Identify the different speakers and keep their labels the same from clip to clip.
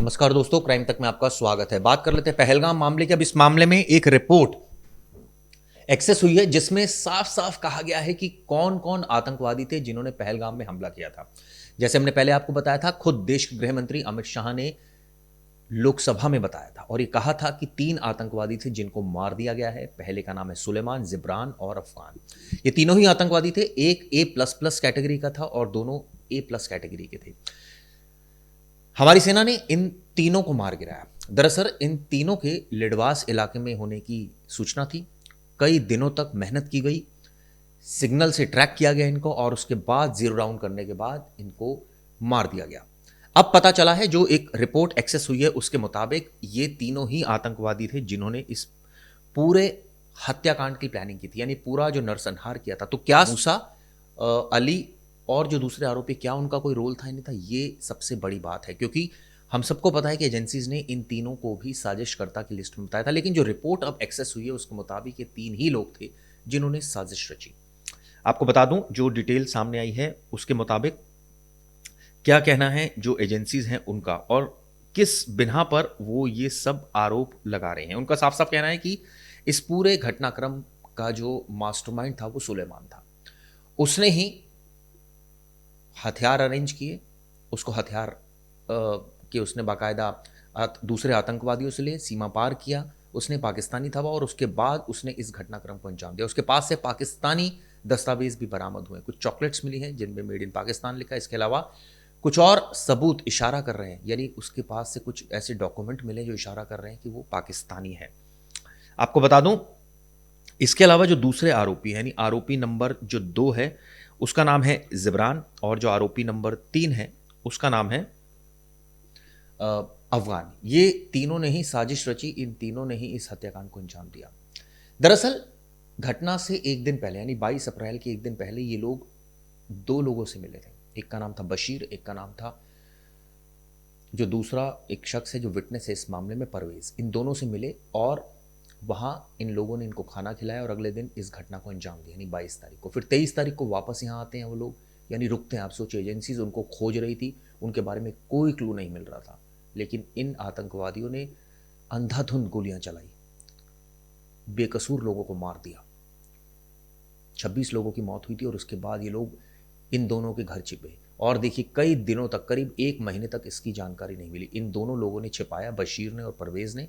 Speaker 1: नमस्कार दोस्तों, क्राइम तक में आपका स्वागत है। बात कर लेते हैं पहलगाम मामले की। अब इस मामले में एक रिपोर्ट एक्सेस हुई है जिसमें साफ साफ कहा गया है कि कौन कौन आतंकवादी थे जिन्होंने पहलगाम में हमला किया था। जैसे हमने पहले आपको बताया था, खुद देश के गृह मंत्री अमित शाह ने लोकसभा में बताया था और ये कहा था कि 3 आतंकवादी थे जिनको मार दिया गया है। पहले का नाम है सुलेमान, जिब्रान और अफगान। ये तीनों ही आतंकवादी थे। एक A++ कैटेगरी का था और दोनों A+ कैटेगरी के थे। हमारी सेना ने इन तीनों को मार गिराया। दरअसल इन तीनों के लिडवास इलाके में होने की सूचना थी। कई दिनों तक मेहनत की गई, सिग्नल से ट्रैक किया गया इनको और उसके बाद जीरो डाउन करने के बाद इनको मार दिया गया। अब पता चला है, जो एक रिपोर्ट एक्सेस हुई है उसके मुताबिक ये तीनों ही आतंकवादी थे जिन्होंने इस पूरे हत्याकांड की प्लानिंग की थी, यानी पूरा जो नरसंहार किया था। तो क्या मूसा, अली और जो दूसरे आरोपी, क्या उनका कोई रोल था नहीं था, ये सबसे बड़ी बात है। क्योंकि हम सबको पता है कि एजेंसीज ने इन तीनों को भी साजिशकर्ता की लिस्ट में बताया था, लेकिन जो रिपोर्ट अब एक्सेस हुई है उसके मुताबिक ये 3 ही लोग थे जिन्होंने साजिश रची। आपको बता दूं, जो डिटेल सामने आई है उसके मुताबिक क्या कहना है जो एजेंसीज हैं उनका और किस बिना पर वो ये सब आरोप लगा रहे हैं। उनका साफ साफ कहना है कि इस पूरे घटनाक्रम का जो मास्टरमाइंड था वो सुलेमान था। उसने ही हथियार अरेंज किए, उसको हथियार के उसने बाकायदा दूसरे आतंकवादियों से लिए, सीमा पार किया, उसने पाकिस्तानी था और उसके बाद उसने इस घटनाक्रम को अंजाम दिया। उसके पास से पाकिस्तानी दस्तावेज भी बरामद हुए, कुछ चॉकलेट्स मिली हैं जिनमें मेड इन पाकिस्तान लिखा है। इसके अलावा कुछ और सबूत इशारा कर रहे हैं, यानी उसके पास से कुछ ऐसे डॉक्यूमेंट मिले जो इशारा कर रहे हैं कि वो पाकिस्तानी है। आपको बता दूं, इसके अलावा जो दूसरे आरोपी हैं, यानी आरोपी नंबर जो 2 है उसका नाम है जिब्रान और जो आरोपी नंबर 3 है उसका नाम है अफगान। ये तीनों ने ही साजिश रची, इन तीनों ने ही इस हत्याकांड को अंजाम दिया। दरअसल घटना से एक दिन पहले, यानी 22 अप्रैल के एक दिन पहले, ये लोग 2 लोगों से मिले थे। एक का नाम था बशीर, एक का नाम था जो दूसरा एक शख्स है जो विटनेस है इस मामले में, परवेज। इन दोनों से मिले और वहाँ इन लोगों ने इनको खाना खिलाया और अगले दिन इस घटना को अंजाम दिया, यानी 22 तारीख को। फिर 23 तारीख को वापस यहाँ आते हैं वो लोग, यानी रुकते हैं। आप सोचिए, एजेंसीज उनको खोज रही थी, उनके बारे में कोई क्लू नहीं मिल रहा था, लेकिन इन आतंकवादियों ने अंधाधुंध गोलियां चलाई, बेकसूर लोगों को मार दिया। 26 लोगों की मौत हुई थी और उसके बाद ये लोग इन दोनों के घर छिपे और देखिए कई दिनों तक, करीब 1 महीने तक इसकी जानकारी नहीं मिली। इन दोनों लोगों ने छिपाया, बशीर ने और परवेज ने।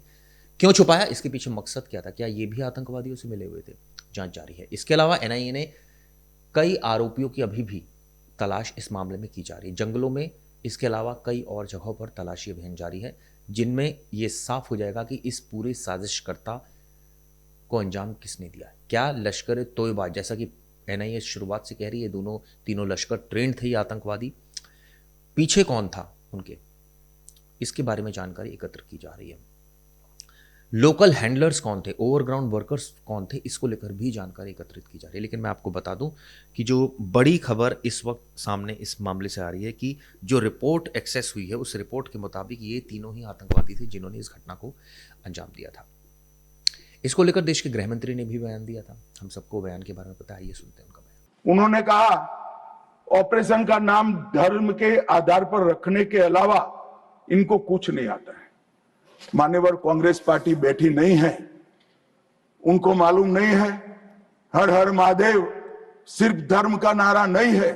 Speaker 1: क्यों छुपाया, इसके पीछे मकसद क्या था? क्या ये भी आतंकवादियों से मिले हुए थे? जांच जारी है। इसके अलावा एनआईए ने कई आरोपियों की अभी भी तलाश इस मामले में की जा रही है, जंगलों में। इसके अलावा कई और जगहों पर तलाशी अभियान जारी है, जिनमें यह साफ हो जाएगा कि इस पूरे साजिशकर्ता को अंजाम किसने दिया है। क्या लश्कर तोयबा, जैसा कि एनआईए शुरुआत से कह रही है, तीनों लश्कर ट्रेंड थे ये आतंकवादी, पीछे कौन था उनके, इसके बारे में जानकारी एकत्र की जा रही है। लोकल हैंडलर्स कौन थे, ओवरग्राउंड वर्कर्स कौन थे, इसको लेकर भी जानकारी एकत्रित की जा रही है। लेकिन मैं आपको बता दूं कि जो बड़ी खबर इस वक्त सामने इस मामले से आ रही है कि जो रिपोर्ट एक्सेस हुई है उस रिपोर्ट के मुताबिक ये तीनों ही आतंकवादी थे जिन्होंने इस घटना को अंजाम दिया था। इसको लेकर देश के गृह मंत्री ने भी बयान दिया था। हम सबको बयान के बारे में पता है, ये सुनते हैं उनका बयान।
Speaker 2: उन्होंने कहा ऑपरेशन का नाम धर्म के आधार पर रखने के अलावा इनको कुछ नहीं आता है। मान्यवर कांग्रेस पार्टी बैठी नहीं है, उनको मालूम नहीं है हर हर महादेव सिर्फ धर्म का नारा नहीं है।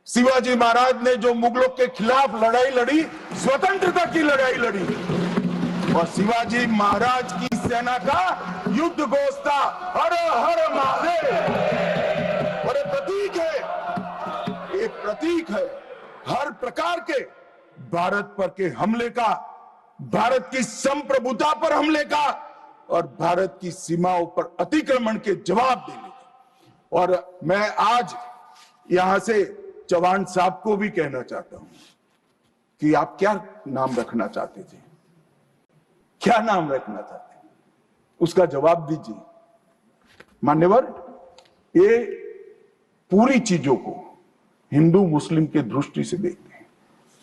Speaker 2: शिवाजी महाराज ने जो मुगलों के खिलाफ लड़ाई लड़ी, स्वतंत्रता की लड़ाई लड़ी, और शिवाजी महाराज की सेना का युद्ध घोष था हर हर महादेव। और ये प्रतीक है, ये प्रतीक है हर प्रकार के भारत पर के हमले का, भारत की संप्रभुता पर हमले का और भारत की सीमाओं पर अतिक्रमण के जवाब देने का। और मैं आज यहां से चौहान साहब को भी कहना चाहता हूं कि आप क्या नाम रखना चाहते थे, क्या नाम रखना चाहते हैं, उसका जवाब दीजिए। मान्यवर, ये पूरी चीजों को हिंदू मुस्लिम के दृष्टि से देखते हैं।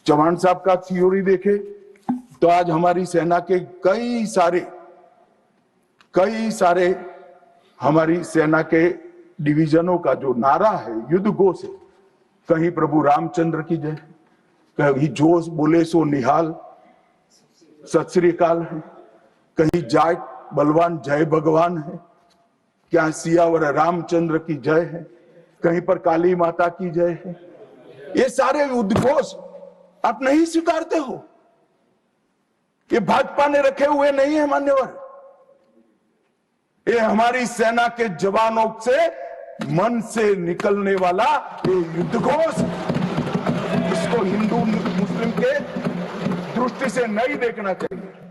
Speaker 2: चौहान साहब का थ्योरी देखे तो आज हमारी सेना के कई सारे हमारी सेना के डिवीजनों का जो नारा है, युद्ध घोष है, कहीं प्रभु रामचंद्र की जय, कहीं जोश बोले सो निहाल, सत श्री अकाल है, कहीं जाट बलवान जय भगवान है, क्या सियावर रामचंद्र की जय है, कहीं पर काली माता की जय है। ये सारे उद्घोष आप नहीं स्वीकारते हो। ये भाजपा ने रखे हुए नहीं है मान्यवर, ये हमारी सेना के जवानों से मन से निकलने वाला ये युद्धघोष, इसको हिंदू मुस्लिम के दृष्टि से नहीं देखना चाहिए।